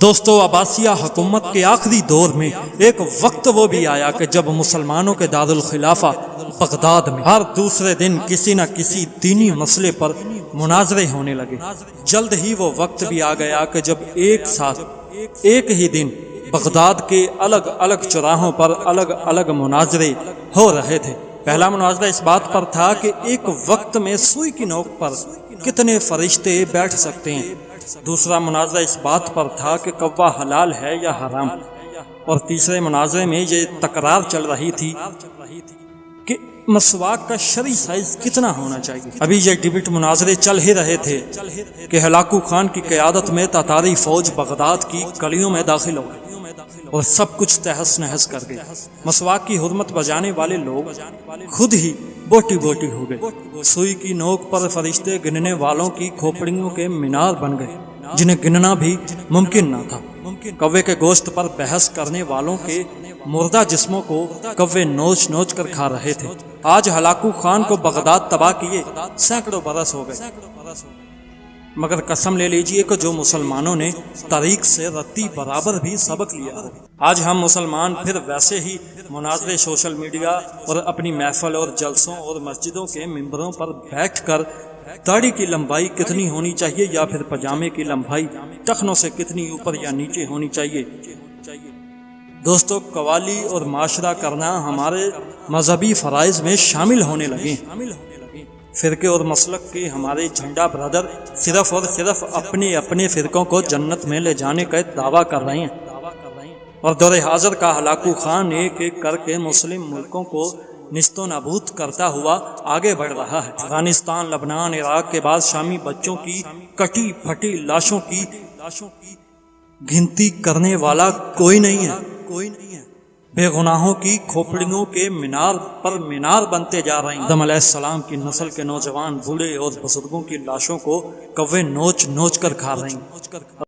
دوستو، عباسیہ حکومت کے آخری دور میں ایک وقت وہ بھی آیا کہ جب مسلمانوں کے دارالخلافہ بغداد میں ہر دوسرے دن کسی نہ کسی دینی مسئلے پر مناظرے ہونے لگے۔ جلد ہی وہ وقت بھی آ گیا کہ جب ایک ساتھ ایک ہی دن بغداد کے الگ الگ چوراہوں پر الگ الگ مناظرے ہو رہے تھے۔ پہلا مناظرہ اس بات پر تھا کہ ایک وقت میں سوئی کی نوک پر کتنے فرشتے بیٹھ سکتے ہیں۔ دوسرا مناظرہ اس بات پر تھا کہ کوا حلال ہے یا حرام، اور تیسرے مناظرے میں یہ تکرار چل رہی تھی کہ مسواک کا شرعی سائز کتنا ہونا چاہیے۔ ابھی یہ ڈبیٹ مناظرے چل ہی رہے تھے کہ ہلاکو خان کی قیادت میں تاتاری فوج بغداد کی گلیوں میں داخل ہو گئی اور سب کچھ تہس نہس کر گئی۔ مسواک کی حرمت بجانے والے لوگ خود ہی بوٹی بوٹی ہو گئے۔ سوئی کی نوک پر فرشتے گننے والوں کی کھوپڑیوں کے مینار بن گئے جنہیں گننا بھی ممکن نہ تھا۔ کوے کے گوشت پر بحث کرنے والوں کے مردہ جسموں کو کوے نوچ نوچ کر کھا رہے تھے۔ آج ہلاکو خان کو بغداد تباہ کیے سینکڑوں برس ہو گئے، مگر قسم لے لیجئے کہ جو مسلمانوں نے تاریخ سے رتی برابر بھی سبق لیا ہو۔ آج ہم مسلمان پھر ویسے ہی مناظرے سوشل میڈیا اور اپنی محفل اور جلسوں اور مسجدوں کے ممبروں پر بیٹھ کر داڑھی کی لمبائی کتنی ہونی چاہیے یا پھر پجامے کی لمبائی ٹخنوں سے کتنی اوپر یا نیچے ہونی چاہیے۔ دوستو، قوالی اور معاشرہ کرنا ہمارے مذہبی فرائض میں شامل ہونے لگے ہیں۔ فرقے اور مسلک کے ہمارے جھنڈا برادر صرف اور صرف اپنے اپنے فرقوں کو جنت میں لے جانے کا دعویٰ کر رہے ہیں، اور دور حاضر کا ہلاکو خان ایک ایک کر کے مسلم ملکوں کو نیست و نابود کرتا ہوا آگے بڑھ رہا ہے۔ افغانستان، لبنان، عراق کے بعد شامی بچوں کی کٹی پھٹی لاشوں کی گنتی کرنے والا کوئی نہیں ہے۔ بے گناہوں کی کھوپڑیوں کے مینار پر مینار بنتے جا رہے ہیں۔ آدم علیہ السلام کی نسل کے نوجوان، بوڑھے اور بزرگوں کی لاشوں کو کوے نوچ نوچ کر کھا رہے ہیں۔